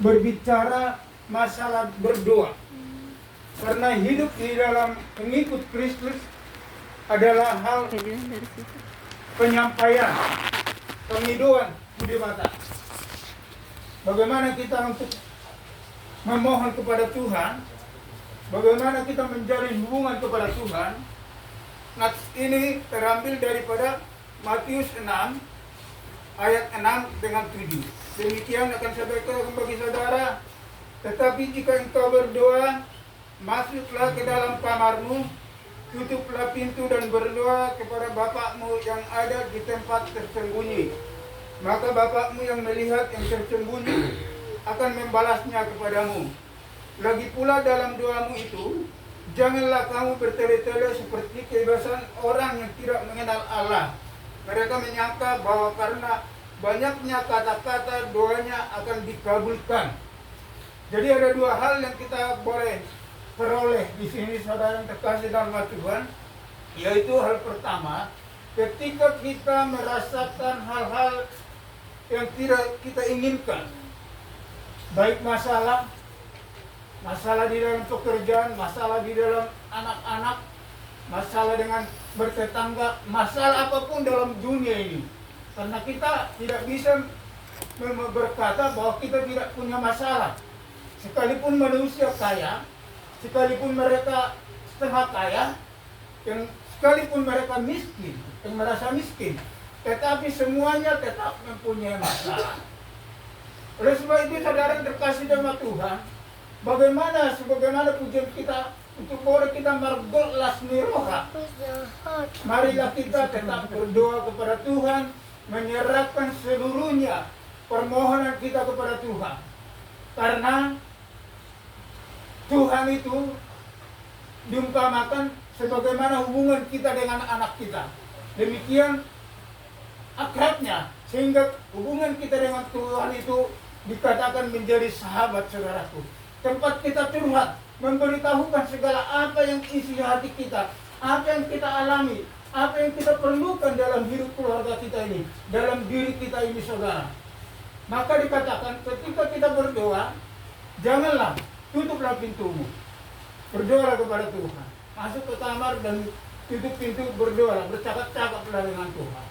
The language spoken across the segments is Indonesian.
berbicara masalah berdoa. Karena hidup di dalam pengikut Kristus adalah hal penyampaian, pengiduan budi mata. Bagaimana kita untuk memohon kepada Tuhan, bagaimana kita menjalin hubungan kepada Tuhan. Nah, ini terambil daripada Matius 6 ayat 6 dengan 7. Demikian akan saya bacakan bagi saudara. Tetapi jika engkau berdoa, masuklah ke dalam kamarmu, tutuplah pintu dan berdoa kepada Bapakmu yang ada di tempat tersembunyi. Maka Bapakmu yang melihat yang tersembunyi akan membalasnya kepadamu. Lagi pula dalam doamu itu, janganlah kamu bertele-tele seperti kebiasaan orang yang tidak mengenal Allah. Mereka menyangka bahwa karena banyaknya kata-kata doanya akan dikabulkan. Jadi ada dua hal yang kita boleh peroleh di sini, saudara yang terkasih dalam Tuhan, yaitu hal pertama, ketika kita merasakan hal-hal yang tidak kita inginkan, baik masalah di dalam pekerjaan, masalah di dalam anak-anak, masalah dengan bertetangga, masalah apapun dalam dunia ini. Karena kita tidak bisa berkata bahwa kita tidak punya masalah. Sekalipun manusia kaya, sekalipun mereka setengah kaya, yang sekalipun mereka miskin, yang merasa miskin, tetapi semuanya tetap mempunyai masalah. Oleh sebab itu, saudara terkasih dalam Tuhan, sebagaimana pujian kita untuk boleh kita margolas niroha. Marilah kita tetap berdoa kepada Tuhan, menyerahkan seluruhnya permohonan kita kepada Tuhan. Karena Tuhan itu diumpamakan sebagaimana hubungan kita dengan anak kita. Demikian akrabnya, sehingga hubungan kita dengan Tuhan itu dikatakan menjadi sahabat, saudaraku. Tempat kita curhat, memberitahukan segala apa yang isi hati kita, apa yang kita alami, apa yang kita perlukan dalam hidup keluarga kita ini, dalam diri kita ini, saudara. Maka dikatakan ketika kita berdoa, janganlah tutuplah pintumu, berdoalah kepada Tuhan. Masuk ke kamar dan tutup pintu, berdoalah, bercakap-cakaplah dengan Tuhan.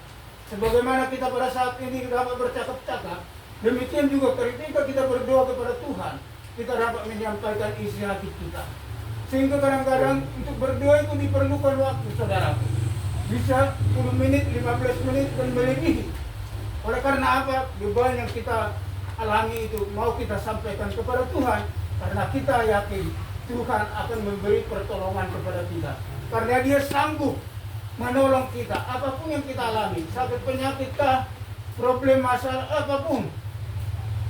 Sebagaimana kita pada saat ini dapat bercakap-cakap, demikian juga ketika kita berdoa kepada Tuhan, kita dapat menyampaikan isi hati kita. Sehingga kadang-kadang untuk berdoa itu diperlukan waktu, saudaraku. Bisa 10 menit, 15 menit, dan melebihi. Oleh karena apa? Beban yang kita alami itu mau kita sampaikan kepada Tuhan, karena kita yakin Tuhan akan memberi pertolongan kepada kita. Karena Dia sanggup menolong kita, apapun yang kita alami, sakit penyakit kah, problem masalah apapun.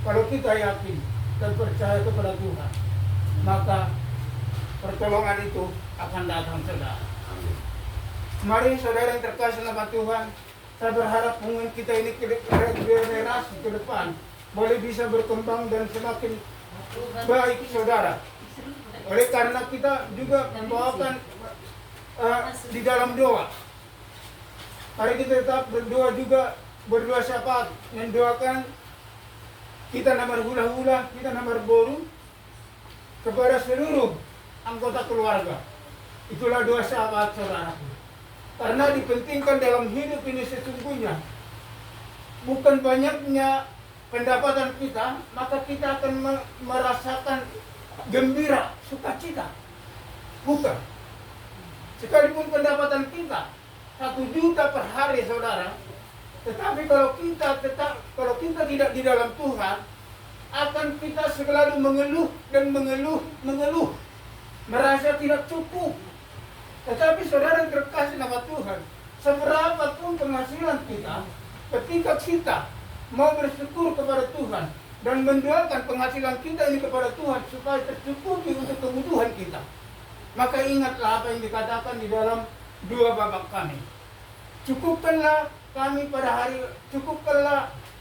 Kalau kita yakin dan percaya kepada Tuhan, maka pertolongan itu akan datang, saudara. Mari saudara yang terkasih nama Tuhan, saya berharap hubungan kita ini ke generasi ke depan boleh bisa berkembang dan semakin baik, saudara. Oleh karena kita juga membawakan di dalam doa. Mari kita tetap berdoa juga, berdoa syafaat, mendoakan kita nomor hula-hula, kita nomor boru kepada seluruh anggota keluarga. Itulah doa syafaat, saudara. Karena dipentingkan dalam hidup ini sesungguhnya bukan banyaknya pendapatan kita, maka kita akan merasakan gembira, sukacita. Bukan. Sekalipun pendapatan kita 1 juta per hari, saudara, tetapi kalau kita tidak di dalam Tuhan, akan kita selalu mengeluh dan mengeluh, merasa tidak cukup. Tetapi saudara yang terkasih nama Tuhan, seberapapun penghasilan kita, ketika kita mau bersyukur kepada Tuhan dan mendoakan penghasilan kita ini kepada Tuhan supaya tercukupi untuk kebutuhan kita, maka ingatlah apa yang dikatakan di dalam 2 babak kami. Cukupkanlah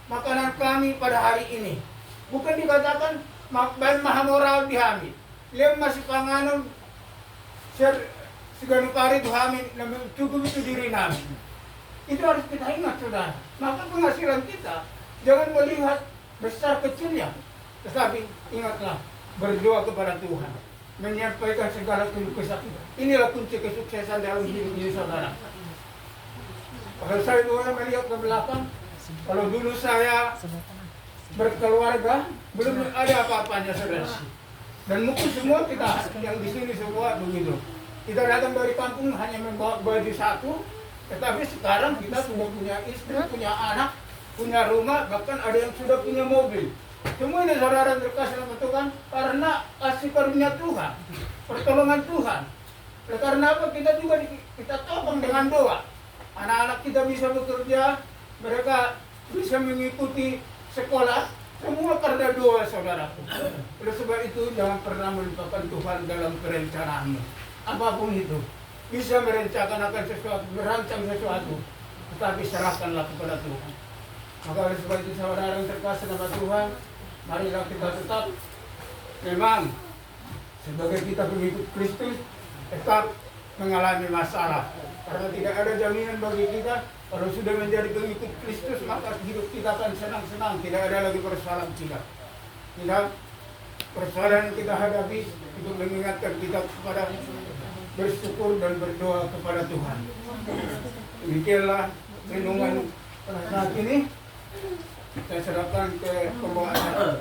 makanan kami pada hari ini. Bukan dikatakan bahan maha moral dihamil. Lem masih panganan segala pari dihamil, cukup itu diri namin. Itu harus kita ingat, saudara. Maka penghasilan kita jangan melihat besar kecilnya, Tetapi ingatlah, berdoa kepada Tuhan, menyampaikan segala keluh kesah kita. Inilah kunci kesuksesan dalam hidup ini, saudara. Kalau saya dulu melihat ke belakang, kalau dulu saya berkeluarga, belum ada apa-apanya, saudara. Dan mungkin semua kita yang di sini semua begitu. Kita datang dari kampung hanya membawa baju satu, tetapi sekarang kita sudah punya istri, punya anak, punya rumah, bahkan ada yang sudah punya mobil. Semua ini saudara terkasih sama Tuhan karena kasih karunia Tuhan, pertolongan Tuhan. Karena apa? Kita juga kita topang dengan doa. Anak-anak kita bisa bekerja, mereka bisa mengikuti sekolah, semua karena doa, saudaraku. Oleh sebab itu jangan pernah melupakan Tuhan dalam perencanaanmu. Apapun itu, bisa merencanakan sesuatu, merancang sesuatu, tetapi serahkanlah kepada Tuhan. Maka oleh sebab itu saudara yang terkasih nama Tuhan, marilah kita tetap memang sebagai kita pengikut Kristus tetap mengalami masalah. Karena tidak ada jaminan bagi kita kalau sudah menjadi pengikut Kristus maka hidup kita akan senang-senang, tidak ada lagi persoalan kita. Tidak persoalan yang kita hadapi untuk mengingatkan kita kepada bersyukur dan berdoa kepada Tuhan. Demikianlah renungan pada saat ini. Saya serahkan ke pembawa acara.